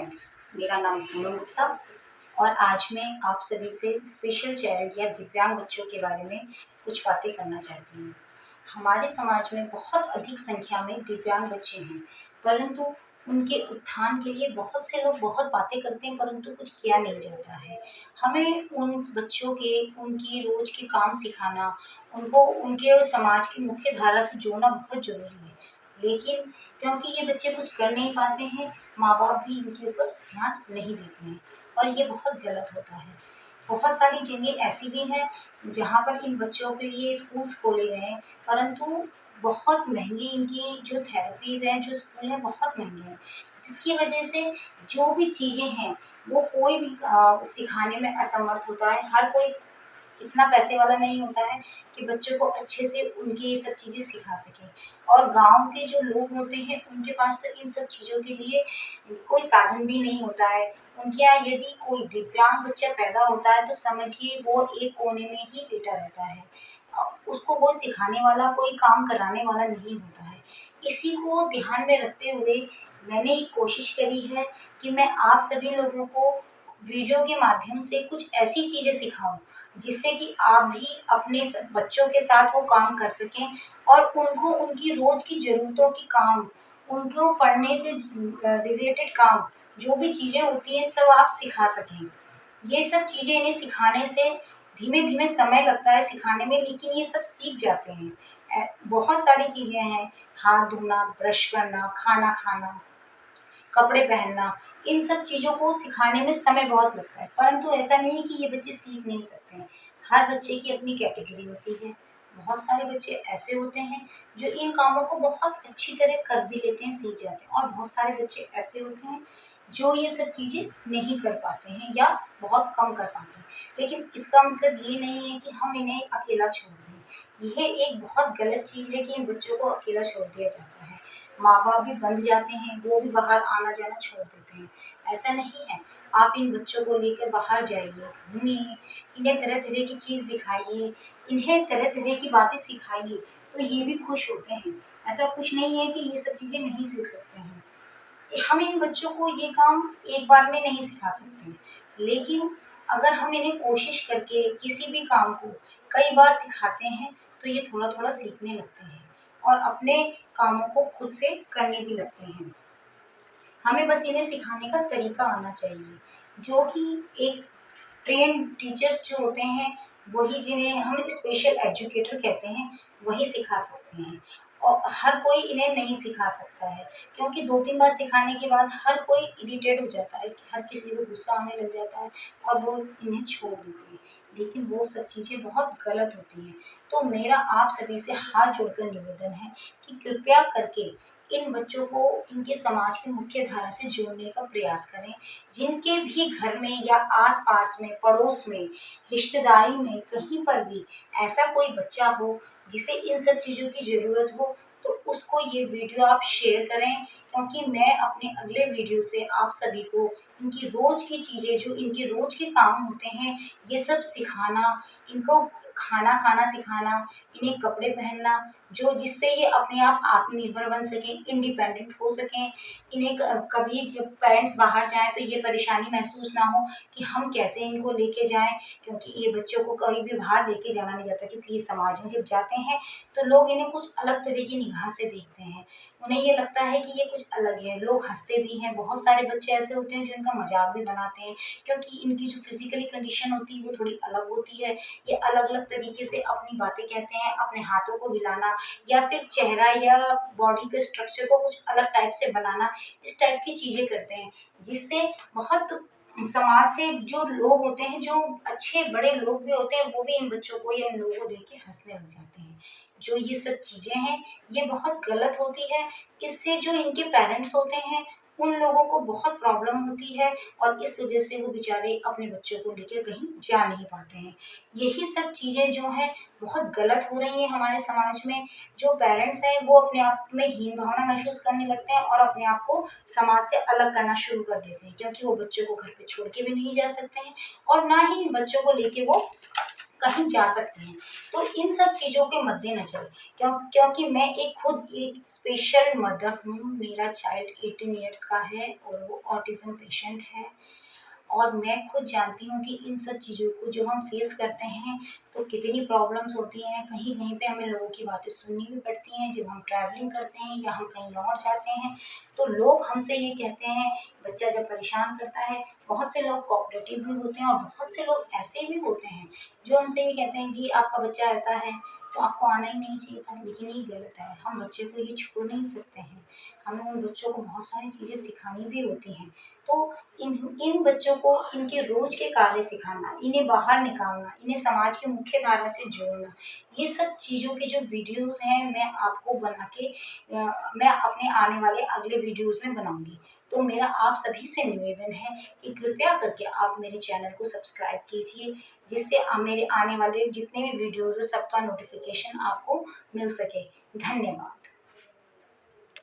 Friends, मेरा नाम पूनम गुप्ता और आज मैं आप सभी से स्पेशल चाइल्ड या दिव्यांग बच्चों के बारे में कुछ बातें करना चाहती हूँ। हमारे समाज में बहुत अधिक संख्या में दिव्यांग बच्चे हैं, परंतु उनके उत्थान के लिए बहुत से लोग बहुत बातें करते हैं, परंतु कुछ किया नहीं जाता है। हमें उन बच्चों के उनकी रोज के काम सिखाना, उनको उनके समाज की मुख्य धारा से जोड़ना बहुत ज़रूरी है। लेकिन क्योंकि ये बच्चे कुछ कर नहीं पाते हैं, माँ-बाप भी इनके ऊपर ध्यान नहीं देते हैं और ये बहुत गलत होता है। बहुत सारी जगह ऐसी भी हैं जहाँ पर इन बच्चों के लिए स्कूल्स खोले गए हैं, परंतु बहुत महँगी इनकी जो थेरेपीज़ हैं, जो स्कूल हैं, बहुत महँगे हैं। जिसकी वजह से जो भी चीज़ें हैं, वो कोई भी सिखाने में असमर्थ होता है। हर कोई इतना पैसे वाला नहीं होता है कि बच्चों को अच्छे से उनकी ये सब चीज़ें सिखा सके। और गाँव के जो लोग होते हैं उनके पास तो इन सब चीज़ों के लिए कोई साधन भी नहीं होता है। उनके यहाँ यदि कोई दिव्यांग बच्चा पैदा होता है तो समझिए वो एक कोने में ही लेटा रहता है। उसको कोई सिखाने वाला, कोई काम कराने वाला नहीं होता है। इसी को ध्यान में रखते हुए मैंने एक कोशिश करी है कि मैं आप सभी लोगों को वीडियो के माध्यम से कुछ ऐसी चीज़ें सिखाऊँ जिससे कि आप भी अपने बच्चों के साथ वो काम कर सकें और उनको उनकी रोज की ज़रूरतों की काम, उनको पढ़ने से रिलेटेड काम, जो भी चीज़ें होती हैं सब आप सिखा सकें। ये सब चीज़ें इन्हें सिखाने से धीमे-धीमे समय लगता है सिखाने में, लेकिन ये सब सीख जाते हैं। बहुत सारी चीज़ें हैं, हाथ धोना, ब्रश करना, खाना खाना, कपड़े पहनना, इन सब चीज़ों को सिखाने में समय बहुत लगता है, परंतु ऐसा नहीं है कि ये बच्चे सीख नहीं सकते हैं। हर बच्चे की अपनी कैटेगरी होती है। बहुत सारे बच्चे ऐसे होते हैं जो इन कामों को बहुत अच्छी तरह कर भी लेते हैं, सीख जाते हैं और बहुत सारे बच्चे ऐसे होते हैं जो ये सब चीज़ें नहीं कर पाते हैं या बहुत कम कर पाते हैं। लेकिन इसका मतलब ये नहीं है कि हम इन्हें अकेला छोड़ दें। यह एक बहुत गलत चीज़ है कि इन बच्चों को अकेला छोड़ दिया जाता है। माँ-बाप भी बंध जाते हैं, वो भी बाहर आना-जाना छोड़ देते हैं। ऐसा नहीं है, आप इन बच्चों को लेकर बाहर जाइए, घूमिए, इन्हें तरह-तरह की चीज़ दिखाइए, इन्हें तरह-तरह की बातें सिखाइए, तो ये भी खुश होते हैं। ऐसा कुछ नहीं है कि ये सब चीज़ें नहीं सीख सकते हैं। हम इन बच्चों को ये काम एक बार में नहीं सिखा सकते, लेकिन अगर हम इन्हें कोशिश करके किसी भी काम को कई बार सिखाते हैं, तो ये थोड़ा-थोड़ा सीखने लगते हैं और अपने कामों को खुद से करने भी लगते हैं। हमें बस इन्हें सिखाने का तरीका आना चाहिए, जो कि एक ट्रेन्ड टीचर्स जो होते हैं, वही जिन्हें हम स्पेशल एजुकेटर कहते हैं, वही सिखा सकते हैं और हर कोई इन्हें नहीं सिखा सकता है, क्योंकि 2-3 बार सिखाने के बाद हर कोई इरिटेट हो जाता है, हर किसी को गुस्सा आने लग जाता है और वो इन्हें छोड़ देते हैं। लेकिन वो सब चीज़ें बहुत गलत होती हैं। तो मेरा आप सभी से हाथ जोड़कर निवेदन है कि कृपया करके इन बच्चों को इनके समाज की मुख्य धारा से जोड़ने का प्रयास करें। जिनके भी घर में या आस-पास में, पड़ोस में, रिश्तेदारी में, कहीं पर भी ऐसा कोई बच्चा हो जिसे इन सब चीज़ों की ज़रूरत हो, तो उसको ये वीडियो आप शेयर करें, क्योंकि मैं अपने अगले वीडियो से आप सभी को इनकी रोज़ की चीज़ें, जो इनके रोज़ के काम होते हैं, ये सब सिखाना, इनको खाना खाना सिखाना, इन्हें कपड़े पहनना, जो जिससे ये अपने आप आत्मनिर्भर बन सकें, इंडिपेंडेंट हो सकें। इन्हें कभी जब पेरेंट्स बाहर जाएँ तो ये परेशानी महसूस ना हो कि हम कैसे इनको लेके जाएँ, क्योंकि ये बच्चों को कहीं भी बाहर लेके जाना नहीं जाता, क्योंकि ये समाज में जब जाते हैं तो लोग इन्हें कुछ अलग तरह की निगाह से देखते हैं। उन्हें ये लगता है कि ये कुछ अलग है, लोग हँसते भी हैं। बहुत सारे बच्चे ऐसे होते हैं जो इनका मज़ाक भी बनाते हैं, क्योंकि इनकी जो फिज़िकली कंडीशन होती है वो थोड़ी अलग होती है। ये अलग-अलग तरीके से अपनी बातें कहते हैं, अपने हाथों को हिलाना या फिर चेहरा या बॉडी के स्ट्रक्चर को कुछ अलग टाइप से बनाना, इस टाइप की चीज़ें करते हैं, जिससे बहुत समाज से जो लोग होते हैं, जो अच्छे बड़े लोग भी होते हैं, वो भी इन बच्चों को या इन लोगों को देख के हँसने लग जाते हैं। जो ये सब चीज़ें हैं, ये बहुत गलत होती है। इससे जो इनके पेरेंट्स होते हैं, उन लोगों को बहुत प्रॉब्लम होती है और इस वजह से वो बेचारे अपने बच्चों को लेकर कहीं जा नहीं पाते हैं। यही सब चीज़ें जो हैं बहुत गलत हो रही हैं हमारे समाज में। जो पेरेंट्स हैं वो अपने आप में हीन भावना महसूस करने लगते हैं और अपने आप को समाज से अलग करना शुरू कर देते हैं, क्योंकि वो बच्चों को घर पे छोड़ के भी नहीं जा सकते हैं और ना ही इन बच्चों को लेके वो कहीं जा सकते हैं। तो इन सब चीज़ों के मद्देनज़र क्योंकि मैं खुद एक स्पेशल मदर हूँ, मेरा चाइल्ड 18 इयर्स का है और वो ऑटिज़्म पेशेंट है। और मैं खुद जानती हूँ कि इन सब चीज़ों को जब हम फेस करते हैं तो कितनी प्रॉब्लम्स होती हैं। कहीं-कहीं पे हमें लोगों की बातें सुननी भी पड़ती हैं, जब हम ट्रैवलिंग करते हैं या हम कहीं और जाते हैं, तो लोग हमसे ये कहते हैं, बच्चा जब परेशान करता है, बहुत से लोग कोऑपरेटिव भी होते हैं और बहुत से लोग ऐसे भी होते हैं, जो हमसे ये कहते हैं, "जी, आपका बच्चा ऐसा है, तो आपको आना ही नहीं चाहिए था।" लेकिन ये गलत है, हम बच्चे को ये छोड़ नहीं सकते हैं। हमें उन बच्चों को बहुत सारी चीज़ें सिखानी भी होती हैं। तो इन इन बच्चों को इनके रोज के कार्य सिखाना, इन्हें बाहर निकालना, इन्हें समाज की मुख्य धारा से जोड़ना, ये सब चीज़ों के जो वीडियोज़ हैं मैं आपको बना के मैं अपने आने वाले अगले वीडियोज़ में बनाऊँगी। तो मेरा आप सभी से निवेदन है कि कृपया करके आप मेरे चैनल को सब्सक्राइब कीजिए, जिससे मेरे आने वाले जितने भी वीडियोज़ हैं सबका नोटिफ़िकेशन आपको मिल सके। धन्यवाद।